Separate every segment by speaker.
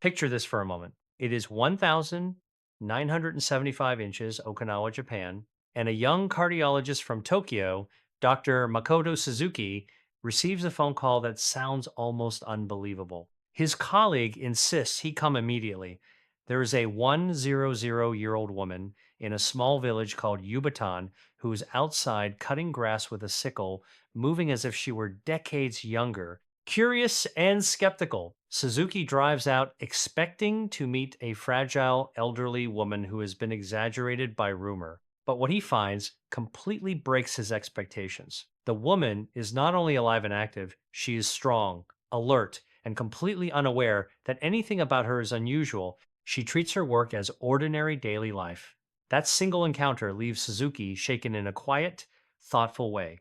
Speaker 1: Picture this for a moment. It is 1,975 inches, Okinawa, Japan, and a young cardiologist from Tokyo, Dr. Makoto Suzuki, receives a phone call that sounds almost unbelievable. His colleague insists he come immediately. There is a 100-year-old woman in a small village called Yubutan who is outside cutting grass with a sickle, moving as if she were decades younger. Curious and skeptical, Suzuki drives out expecting to meet a fragile elderly woman who has been exaggerated by rumor. But what he finds completely breaks his expectations. The woman is not only alive and active, she is strong, alert, and completely unaware that anything about her is unusual. She treats her work as ordinary daily life. That single encounter leaves Suzuki shaken in a quiet, thoughtful way.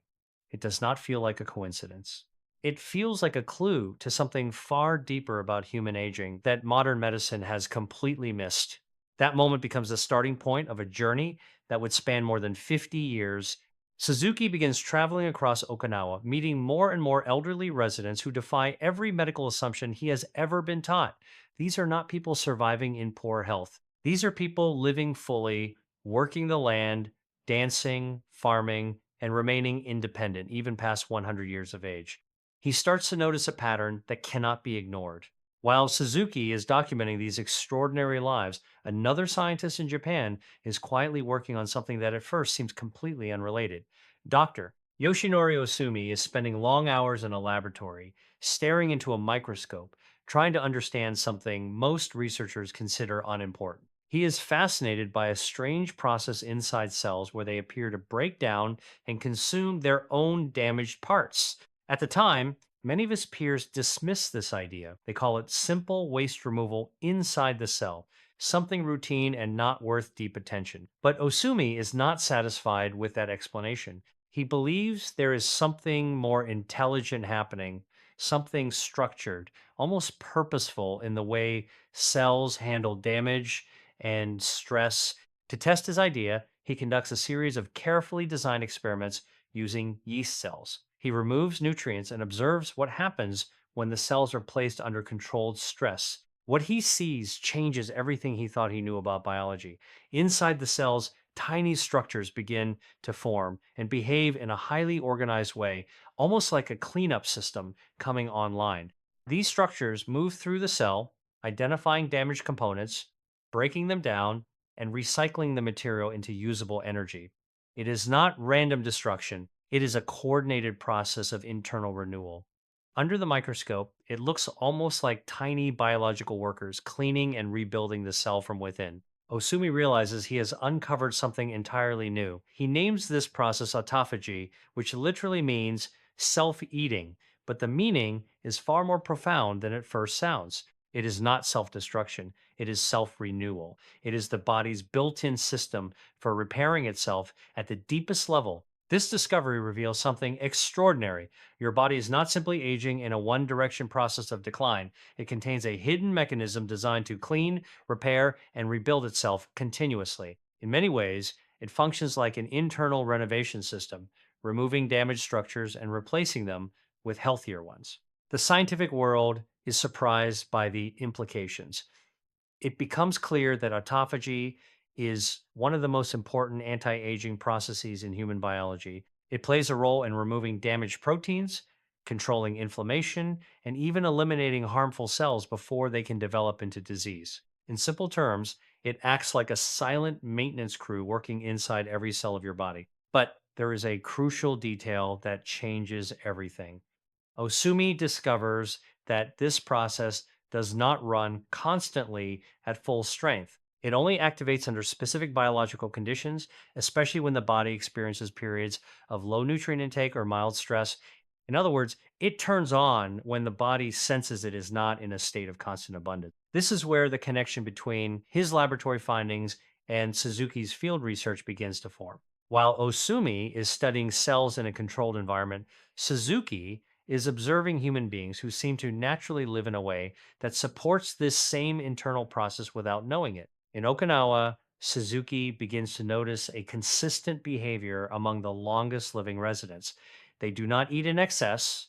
Speaker 1: It does not feel like a coincidence. It feels like a clue to something far deeper about human aging that modern medicine has completely missed. That moment becomes the starting point of a journey that would span more than 50 years. Suzuki begins traveling across Okinawa, meeting more and more elderly residents who defy every medical assumption he has ever been taught. These are not people surviving in poor health. These are people living fully, working the land, dancing, farming, and remaining independent, even past 100 years of age. He starts to notice a pattern that cannot be ignored. While Suzuki is documenting these extraordinary lives, another scientist in Japan is quietly working on something that at first seems completely unrelated. Dr. Yoshinori Osumi is spending long hours in a laboratory, staring into a microscope, trying to understand something most researchers consider unimportant. He is fascinated by a strange process inside cells where they appear to break down and consume their own damaged parts. At the time, many of his peers dismiss this idea. They call it simple waste removal inside the cell, something routine and not worth deep attention. But Osumi is not satisfied with that explanation. He believes there is something more intelligent happening, something structured, almost purposeful in the way cells handle damage and stress. To test his idea, he conducts a series of carefully designed experiments using yeast cells. He removes nutrients and observes what happens when the cells are placed under controlled stress. What he sees changes everything he thought he knew about biology. Inside the cells, tiny structures begin to form and behave in a highly organized way, almost like a cleanup system coming online. These structures move through the cell, identifying damaged components, breaking them down, and recycling the material into usable energy. It is not random destruction, it is a coordinated process of internal renewal. Under the microscope, it looks almost like tiny biological workers cleaning and rebuilding the cell from within. Osumi realizes he has uncovered something entirely new. He names this process autophagy, which literally means self eating, but the meaning is far more profound than it first sounds. It is not self destruction, it is self renewal. It is the body's built in system for repairing itself at the deepest level. This discovery reveals something extraordinary. Your body is not simply aging in a one direction process of decline, it contains a hidden mechanism designed to clean, repair, and rebuild itself continuously. In many ways, it functions like an internal renovation system, removing damaged structures and replacing them with healthier ones. The scientific world is surprised by the implications. It becomes clear that autophagy is one of the most important anti aging processes in human biology. It plays a role in removing damaged proteins, controlling inflammation, and even eliminating harmful cells before they can develop into disease. In simple terms, it acts like a silent maintenance crew working inside every cell of your body. But there is a crucial detail that changes everything. Osumi discovers that this process does not run constantly at full strength. It only activates under specific biological conditions, especially when the body experiences periods of low nutrient intake or mild stress. In other words, it turns on when the body senses it is not in a state of constant abundance. This is where the connection between his laboratory findings and Suzuki's field research begins to form. While Osumi is studying cells in a controlled environment, Suzuki is observing human beings who seem to naturally live in a way that supports this same internal process without knowing it. In Okinawa, Suzuki begins to notice a consistent behavior among the longest living residents. They do not eat in excess,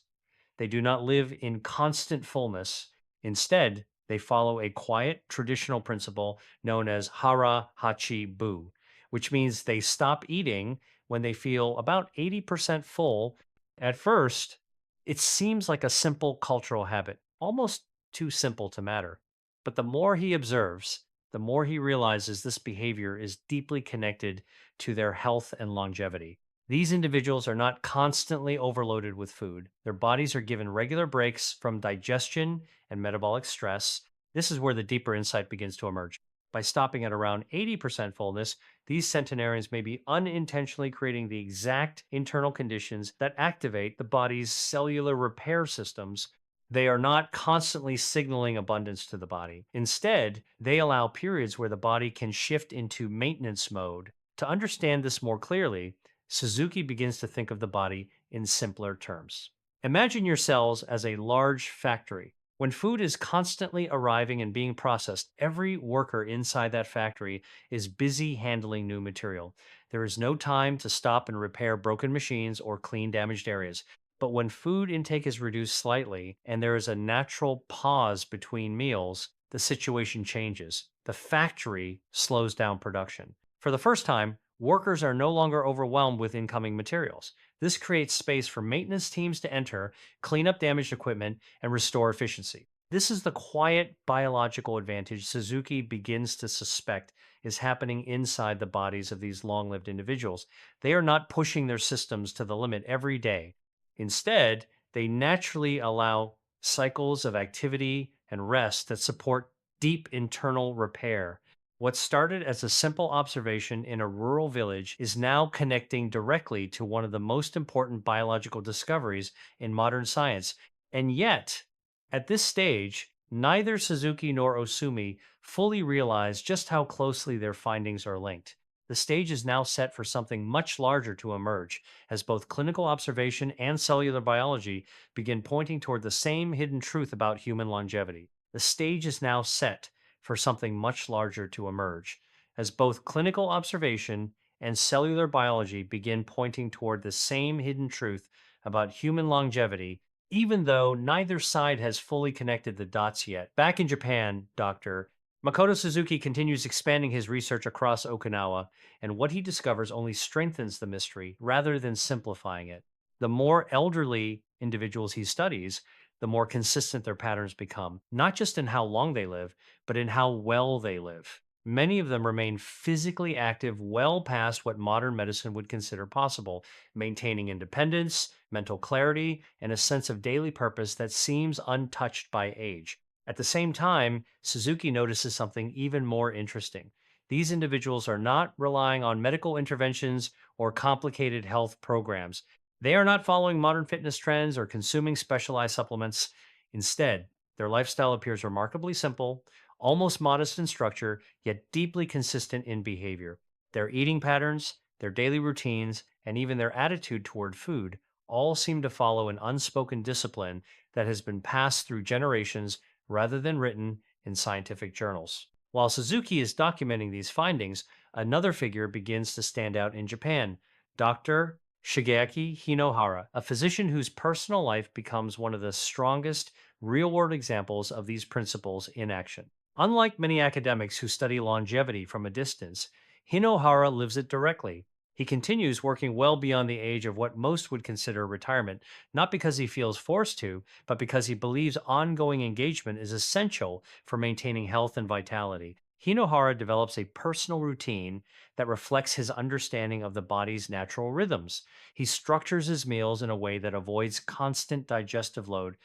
Speaker 1: they do not live in constant fullness. Instead, They follow a quiet traditional principle known as hara hachi bu, which means they stop eating when they feel about 80% full. At first, it seems like a simple cultural habit, almost too simple to matter. But the more he observes, the more he realizes this behavior is deeply connected to their health and longevity. These individuals are not constantly overloaded with food. Their bodies are given regular breaks from digestion and metabolic stress. This is where the deeper insight begins to emerge. By stopping at around 80% fullness, these centenarians may be unintentionally creating the exact internal conditions that activate the body's cellular repair systems. They are not constantly signaling abundance to the body. Instead, they allow periods where the body can shift into maintenance mode. To understand this more clearly, Suzuki begins to think of the body in simpler terms. Imagine your cells as a large factory. When food is constantly arriving and being processed, every worker inside that factory is busy handling new material. There is no time to stop and repair broken machines or clean damaged areas. But when food intake is reduced slightly and there is a natural pause between meals, the situation changes. The factory slows down production. For the first time, workers are no longer overwhelmed with incoming materials. This creates space for maintenance teams to enter, clean up damaged equipment, and restore efficiency. This is the quiet biological advantage Suzuki begins to suspect is happening inside the bodies of these long lived individuals. They are not pushing their systems to the limit every day. Instead, they naturally allow cycles of activity and rest that support deep internal repair. What started as a simple observation in a rural village is now connecting directly to one of the most important biological discoveries in modern science. And yet, at this stage, neither Suzuki nor Osumi fully realize just how closely their findings are linked. The stage is now set for something much larger to emerge, as both clinical observation and cellular biology begin pointing toward the same hidden truth about human longevity. The stage is now set for something much larger to emerge, as both clinical observation and cellular biology begin pointing toward the same hidden truth about human longevity, even though neither side has fully connected the dots yet. Back in Japan, Dr. Makoto Suzuki continues expanding his research across Okinawa, and what he discovers only strengthens the mystery rather than simplifying it. The more elderly individuals he studies, the more consistent their patterns become, not just in how long they live, but in how well they live. Many of them remain physically active well past what modern medicine would consider possible, maintaining independence, mental clarity, and a sense of daily purpose that seems untouched by age. At the same time, Suzuki notices something even more interesting. These individuals are not relying on medical interventions or complicated health programs. They are not following modern fitness trends or consuming specialized supplements. Instead, their lifestyle appears remarkably simple, almost modest in structure, yet deeply consistent in behavior. Their eating patterns, their daily routines, and even their attitude toward food all seem to follow an unspoken discipline that has been passed through generations rather than written in scientific journals. While Suzuki is documenting these findings, another figure begins to stand out in Japan: Dr. Shigeaki Hinohara, a physician whose personal life becomes one of the strongest real world examples of these principles in action. Unlike many academics who study longevity from a distance, Hinohara lives it directly. He continues working well beyond the age of what most would consider retirement, not because he feels forced to, but because he believes ongoing engagement is essential for maintaining health and vitality. Hinohara develops a personal routine that reflects his understanding of the body's natural rhythms. He structures his meals in a way that avoids constant digestive load.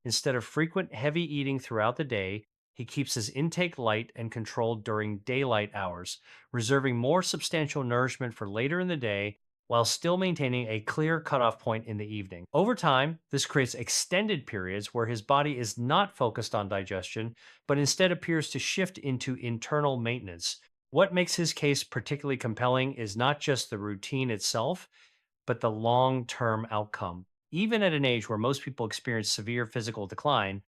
Speaker 1: Instead of frequent heavy eating throughout the day, he keeps his intake light and controlled during daylight hours, reserving more substantial nourishment for later in the day while still maintaining a clear cutoff point in the evening. Over time, this creates extended periods where his body is not focused on digestion, but instead appears to shift into internal maintenance. What makes his case particularly compelling is not just the routine itself, but the long term outcome. Even at an age where most people experience severe physical decline,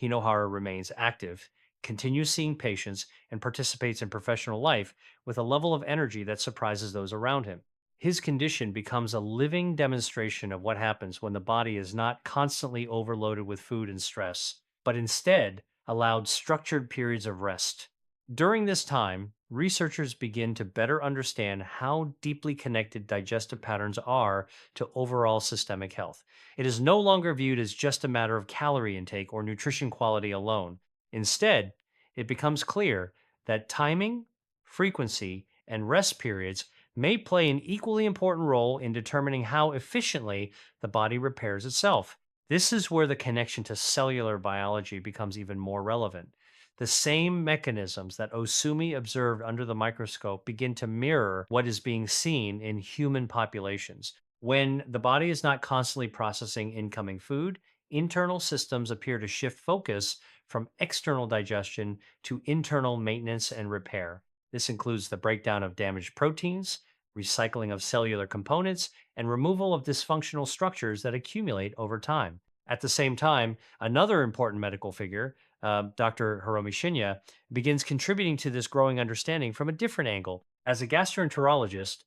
Speaker 1: Hinohara remains active, continues seeing patients, and participates in professional life with a level of energy that surprises those around him. His condition becomes a living demonstration of what happens when the body is not constantly overloaded with food and stress, but instead allowed structured periods of rest. During this time, researchers begin to better understand how deeply connected digestive patterns are to overall systemic health. It is no longer viewed as just a matter of calorie intake or nutrition quality alone. Instead, it becomes clear that timing, frequency, and rest periods may play an equally important role in determining how efficiently the body repairs itself. This is where the connection to cellular biology becomes even more relevant. The same mechanisms that Osumi observed under the microscope begin to mirror what is being seen in human populations. When the body is not constantly processing incoming food, internal systems appear to shift focus from external digestion to internal maintenance and repair. This includes the breakdown of damaged proteins, recycling of cellular components, and removal of dysfunctional structures that accumulate over time. At the same time, another important medical figure, Dr. Hiromi Shinya, begins contributing to this growing understanding from a different angle. As a gastroenterologist,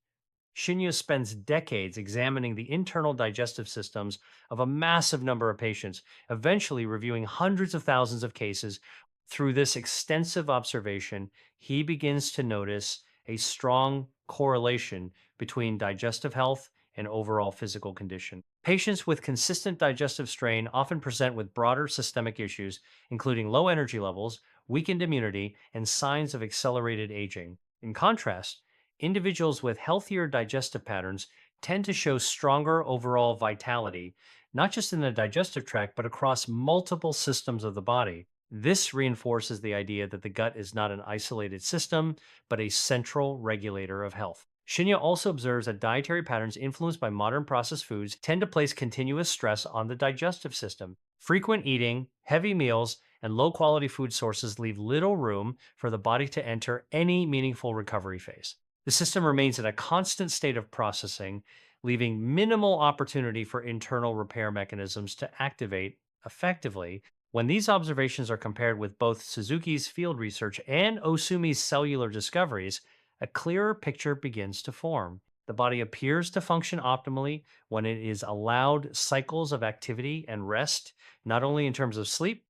Speaker 1: Shinya spends decades examining the internal digestive systems of a massive number of patients, eventually reviewing hundreds of thousands of cases. Through this extensive observation, he begins to notice a strong correlation between digestive health and overall physical condition. Patients with consistent digestive strain often present with broader systemic issues, including low energy levels, weakened immunity, and signs of accelerated aging. In contrast, individuals with healthier digestive patterns tend to show stronger overall vitality, not just in the digestive tract, but across multiple systems of the body. This reinforces the idea that the gut is not an isolated system, but a central regulator of health. Shinya also observes that dietary patterns influenced by modern processed foods tend to place continuous stress on the digestive system. Frequent eating, heavy meals, and low quality food sources leave little room for the body to enter any meaningful recovery phase. The system remains in a constant state of processing, leaving minimal opportunity for internal repair mechanisms to activate effectively. When these observations are compared with both Suzuki's field research and Osumi's cellular discoveries, a clearer picture begins to form. The body appears to function optimally when it is allowed cycles of activity and rest, not only in terms of sleep,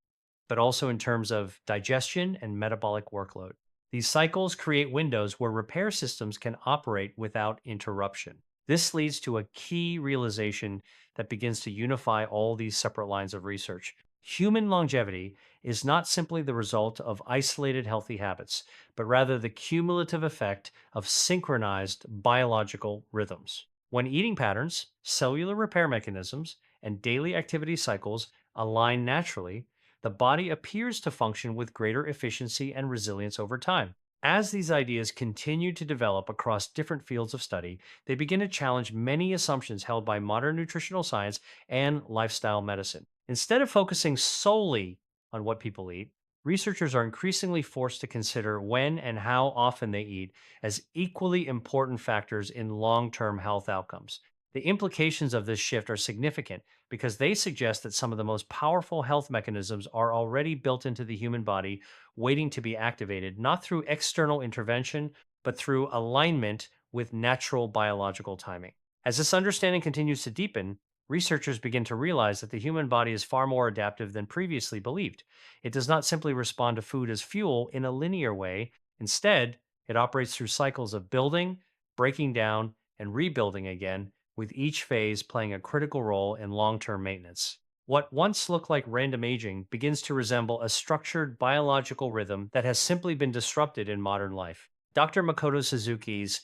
Speaker 1: but also in terms of digestion and metabolic workload. These cycles create windows where repair systems can operate without interruption. This leads to a key realization that begins to unify all these separate lines of research. Human longevity is not simply the result of isolated healthy habits, but rather the cumulative effect of synchronized biological rhythms. When eating patterns, cellular repair mechanisms, and daily activity cycles align naturally, the body appears to function with greater efficiency and resilience over time. As these ideas continue to develop across different fields of study, they begin to challenge many assumptions held by modern nutritional science and lifestyle medicine. Instead of focusing solely on what people eat, researchers are increasingly forced to consider when and how often they eat as equally important factors in long term health outcomes. The implications of this shift are significant because they suggest that some of the most powerful health mechanisms are already built into the human body, waiting to be activated, not through external intervention, but through alignment with natural biological timing. As this understanding continues to deepen, researchers begin to realize that the human body is far more adaptive than previously believed. It does not simply respond to food as fuel in a linear way. Instead, it operates through cycles of building, breaking down, and rebuilding again, with each phase playing a critical role in long term maintenance. What once looked like random aging begins to resemble a structured biological rhythm that has simply been disrupted in modern life. Dr. Makoto Suzuki's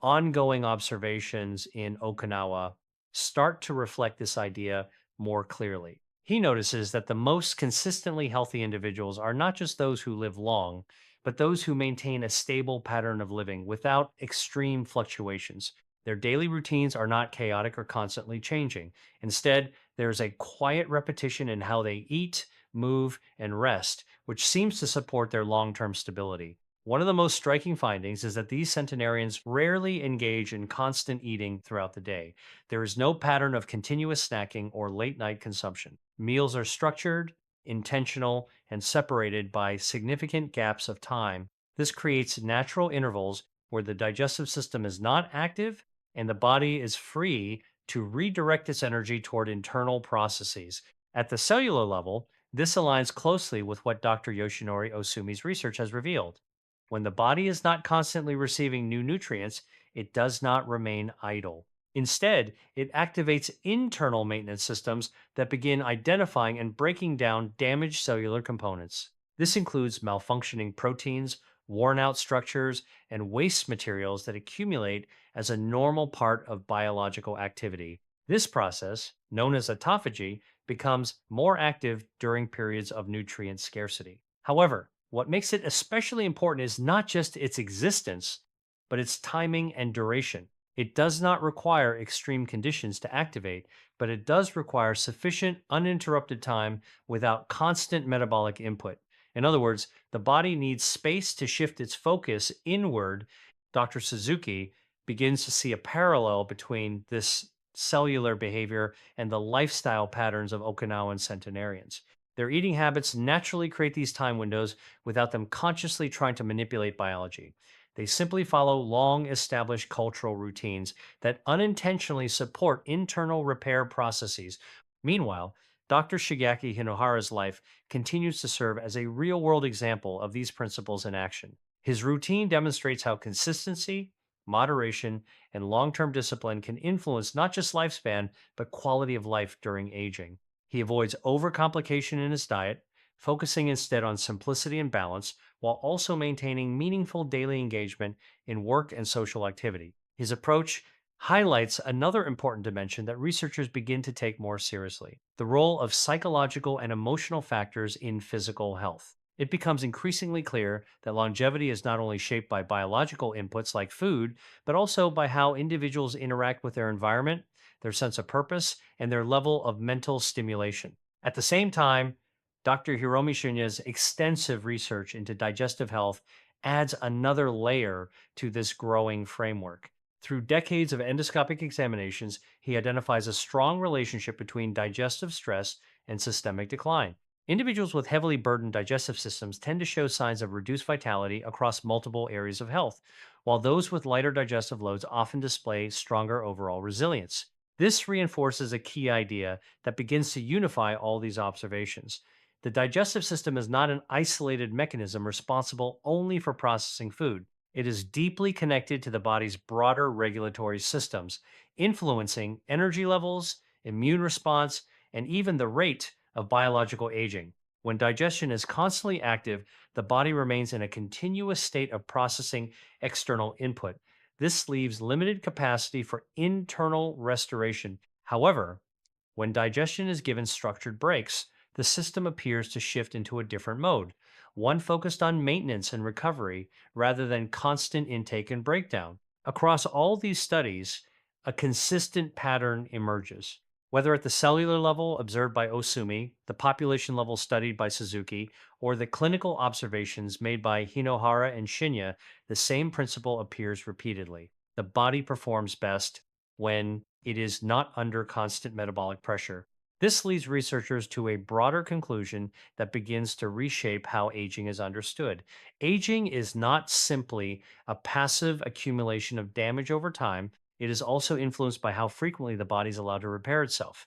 Speaker 1: ongoing observations in Okinawa start to reflect this idea more clearly. He notices that the most consistently healthy individuals are not just those who live long, but those who maintain a stable pattern of living without extreme fluctuations. Their daily routines are not chaotic or constantly changing. Instead, there's a quiet repetition in how they eat, move, and rest, which seems to support their long term stability. One of the most striking findings is that these centenarians rarely engage in constant eating throughout the day. There is no pattern of continuous snacking or late night consumption. Meals are structured, intentional, and separated by significant gaps of time. This creates natural intervals where the digestive system is not active and the body is free to redirect its energy toward internal processes. At the cellular level, This aligns closely with what Dr. Yoshinori Osumi's research has revealed. When the body is not constantly receiving new nutrients, it does not remain idle. Instead, it activates internal maintenance systems that begin identifying and breaking down damaged cellular components. This includes malfunctioning proteins, worn out structures, and waste materials that accumulate as a normal part of biological activity. This process, known as autophagy, becomes more active during periods of nutrient scarcity. However, what makes it especially important is not just its existence, but its timing and duration. It does not require extreme conditions to activate, but it does require sufficient uninterrupted time without constant metabolic input. In other words, the body needs space to shift its focus inward. Dr. Suzuki begins to see a parallel between this cellular behavior and the lifestyle patterns of Okinawan centenarians. Their eating habits naturally create these time windows without them consciously trying to manipulate biology. They simply follow long established cultural routines that unintentionally support internal repair processes. Meanwhile, Dr. Shigeaki Hinohara's life continues to serve as a real world example of these principles in action. His routine demonstrates how consistency, moderation, and long term discipline can influence not just lifespan, but quality of life during aging. He avoids overcomplication in his diet, focusing instead on simplicity and balance, while also maintaining meaningful daily engagement in work and social activity. His approach highlights another important dimension that researchers begin to take more seriously: the role of psychological and emotional factors in physical health. It becomes increasingly clear that longevity is not only shaped by biological inputs like food, but also by how individuals interact with their environment, their sense of purpose, and their level of mental stimulation. At the same time, Dr. Hiromi Shunya's extensive research into digestive health adds another layer to this growing framework. Through decades of endoscopic examinations, he identifies a strong relationship between digestive stress and systemic decline. Individuals with heavily burdened digestive systems tend to show signs of reduced vitality across multiple areas of health, while those with lighter digestive loads often display stronger overall resilience. This reinforces a key idea that begins to unify all these observations. The digestive system is not an isolated mechanism responsible only for processing food. It is deeply connected to the body's broader regulatory systems, influencing energy levels, immune response, and even the rate of biological aging. When digestion is constantly active, the body remains in a continuous state of processing external input. This leaves limited capacity for internal restoration. However, when digestion is given structured breaks, the system appears to shift into a different mode, one focused on maintenance and recovery rather than constant intake and breakdown. Across all these studies, a consistent pattern emerges. Whether at the cellular level observed by Osumi, the population level studied by Suzuki, or the clinical observations made by Hinohara and Shinya, the same principle appears repeatedly. The body performs best when it is not under constant metabolic pressure. This leads researchers to a broader conclusion that begins to reshape how aging is understood. Aging is not simply a passive accumulation of damage over time, it is also influenced by how frequently the body is allowed to repair itself.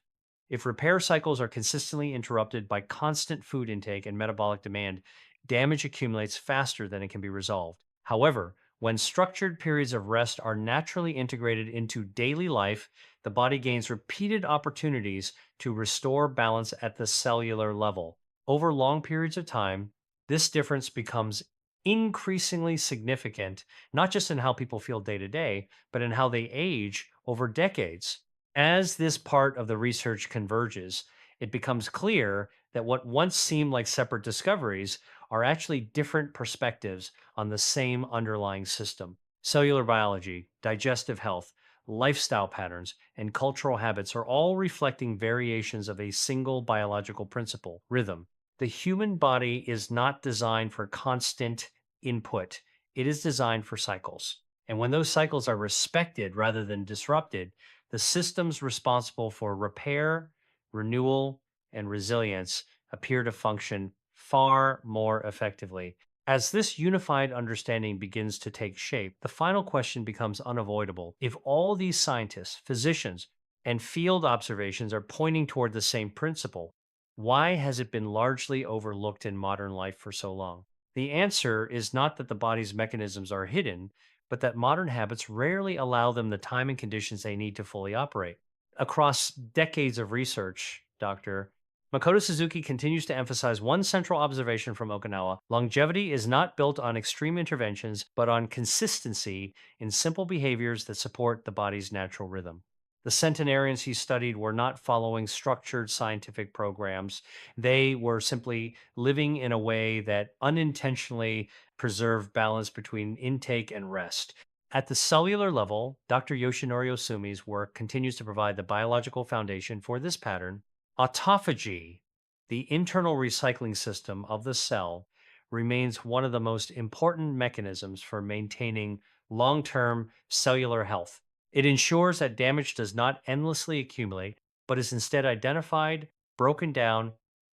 Speaker 1: If repair cycles are consistently interrupted by constant food intake and metabolic demand, damage accumulates faster than it can be resolved. However, when structured periods of rest are naturally integrated into daily life, the body gains repeated opportunities to restore balance at the cellular level. Over long periods of time, this difference becomes increasingly significant, not just in how people feel day to day, but in how they age over decades. As this part of the research converges, it becomes clear that what once seemed like separate discoveries are actually different perspectives on the same underlying system. Cellular biology, digestive health, lifestyle patterns, and cultural habits are all reflecting variations of a single biological principle: rhythm. The human body is not designed for constant input, it is designed for cycles. And when those cycles are respected rather than disrupted, the systems responsible for repair, renewal, and resilience appear to function far more effectively. As this unified understanding begins to take shape, the final question becomes unavoidable. If all these scientists, physicians, and field observations are pointing toward the same principle, Why has it been largely overlooked in modern life for so long? The answer is not that the body's mechanisms are hidden, but that modern habits rarely allow them the time and conditions they need to fully operate. Across decades of research, Dr. Makoto Suzuki continues to emphasize one central observation from Okinawa: longevity is not built on extreme interventions, but on consistency in simple behaviors that support the body's natural rhythm. The centenarians he studied were not following structured scientific programs. They were simply living in a way that unintentionally preserved balance between intake and rest. At the cellular level, Dr. Yoshinori Osumi's work continues to provide the biological foundation for this pattern. Autophagy, the internal recycling system of the cell, remains one of the most important mechanisms for maintaining long term cellular health. It ensures that damage does not endlessly accumulate, but is instead identified, broken down,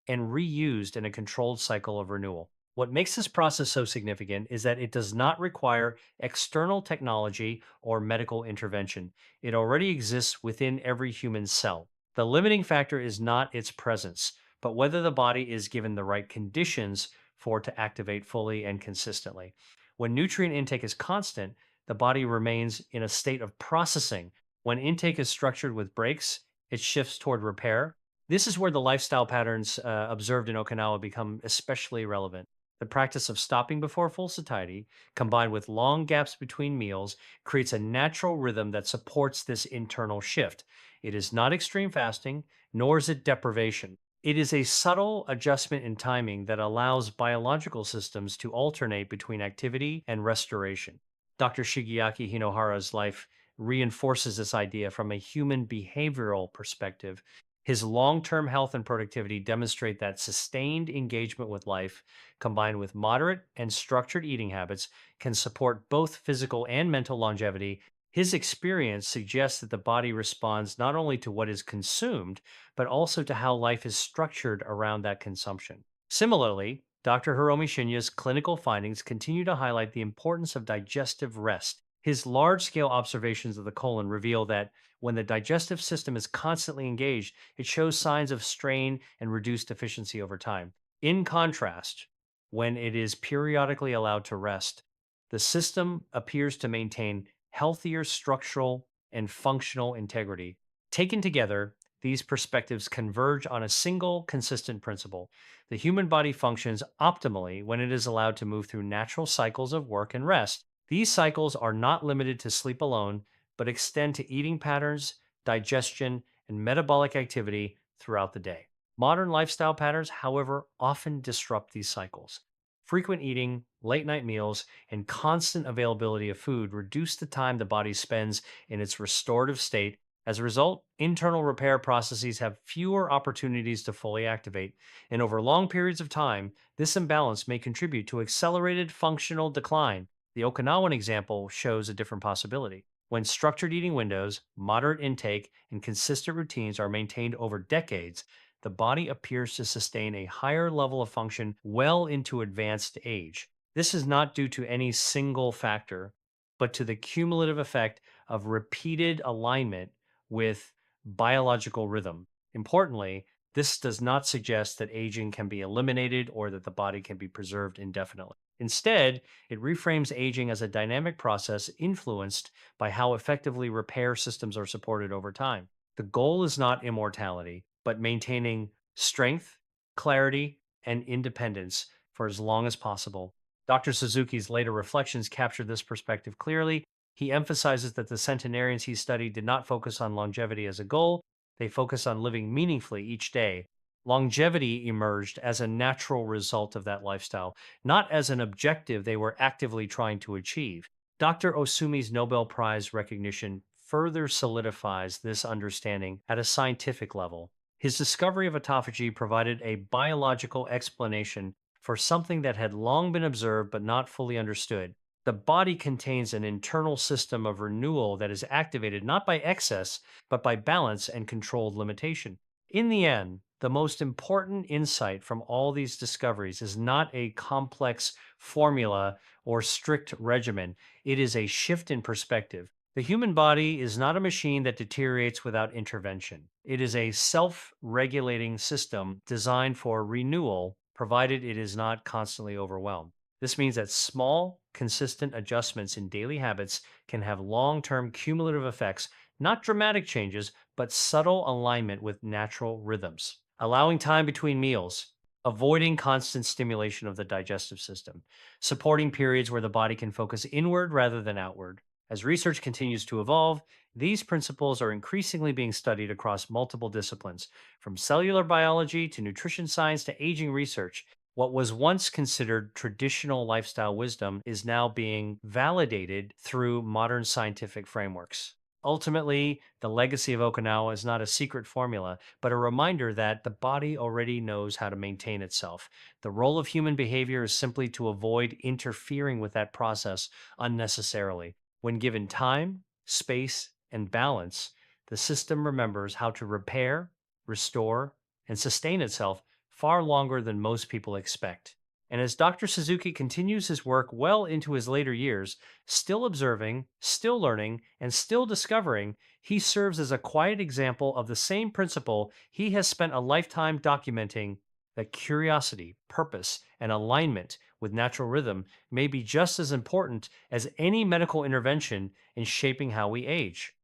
Speaker 1: and reused in a controlled cycle of renewal. What makes this process so significant is that it does not require external technology or medical intervention. It already exists within every human cell. The limiting factor is not its presence, but whether the body is given the right conditions for it to activate fully and consistently. When nutrient intake is constant, the body remains in a state of processing. When intake is structured with breaks, it shifts toward repair. This is where the lifestyle patterns observed in Okinawa become especially relevant. The practice of stopping before full satiety, combined with long gaps between meals, creates a natural rhythm that supports this internal shift. It is not extreme fasting, nor is it deprivation. It is a subtle adjustment in timing that allows biological systems to alternate between activity and restoration. Dr. Shigeaki Hinohara's life reinforces this idea from a human behavioral perspective. His long term health and productivity demonstrate that sustained engagement with life, combined with moderate and structured eating habits, can support both physical and mental longevity. His experience suggests that the body responds not only to what is consumed, but also to how life is structured around that consumption. Similarly, Dr. Hiromi Shinya's clinical findings continue to highlight the importance of digestive rest. His large scale observations of the colon reveal that when the digestive system is constantly engaged, it shows signs of strain and reduced efficiency over time. In contrast, when it is periodically allowed to rest, the system appears to maintain healthier structural and functional integrity. Taken together, these perspectives converge on a single consistent principle: the human body functions optimally when it is allowed to move through natural cycles of work and rest. These cycles are not limited to sleep alone, but extend to eating patterns, digestion, and metabolic activity throughout the day. Modern lifestyle patterns, however, often disrupt these cycles. Frequent eating, late night meals, and constant availability of food reduce the time the body spends in its restorative state. As a result, internal repair processes have fewer opportunities to fully activate, and over long periods of time, this imbalance may contribute to accelerated functional decline. The Okinawan example shows a different possibility. When structured eating windows, moderate intake, and consistent routines are maintained over decades, the body appears to sustain a higher level of function well into advanced age. This is not due to any single factor, but to the cumulative effect of repeated alignment with biological rhythm. Importantly, this does not suggest that aging can be eliminated or that the body can be preserved indefinitely. Instead, it reframes aging as a dynamic process influenced by how effectively repair systems are supported over time. The goal is not immortality, but maintaining strength, clarity, and independence for as long as possible. Dr. Suzuki's later reflections capture this perspective clearly. He emphasizes that the centenarians he studied did not focus on longevity as a goal, they focused on living meaningfully each day. Longevity emerged as a natural result of that lifestyle, not as an objective they were actively trying to achieve. Dr. Osumi's Nobel Prize recognition further solidifies this understanding at a scientific level. His discovery of autophagy provided a biological explanation for something that had long been observed but not fully understood. The body contains an internal system of renewal that is activated not by excess, but by balance and controlled limitation. In the end, the most important insight from all these discoveries is not a complex formula or strict regimen, it is a shift in perspective. The human body is not a machine that deteriorates without intervention. It is a self regulating system designed for renewal, provided it is not constantly overwhelmed. This means that small, consistent adjustments in daily habits can have long term cumulative effects, not dramatic changes, but subtle alignment with natural rhythms. Allowing time between meals, avoiding constant stimulation of the digestive system, supporting periods where the body can focus inward rather than outward. As research continues to evolve, these principles are increasingly being studied across multiple disciplines, from cellular biology to nutrition science to aging research. What was once considered traditional lifestyle wisdom is now being validated through modern scientific frameworks. Ultimately, the legacy of Okinawa is not a secret formula, but a reminder that the body already knows how to maintain itself. The role of human behavior is simply to avoid interfering with that process unnecessarily. When given time, space, and balance, the system remembers how to repair, restore, and sustain itself far longer than most people expect. And as Dr. Suzuki continues his work well into his later years, still observing, still learning, and still discovering, he serves as a quiet example of the same principle he has spent a lifetime documenting, that curiosity, purpose, and alignment with natural rhythm may be just as important as any medical intervention in shaping how we age.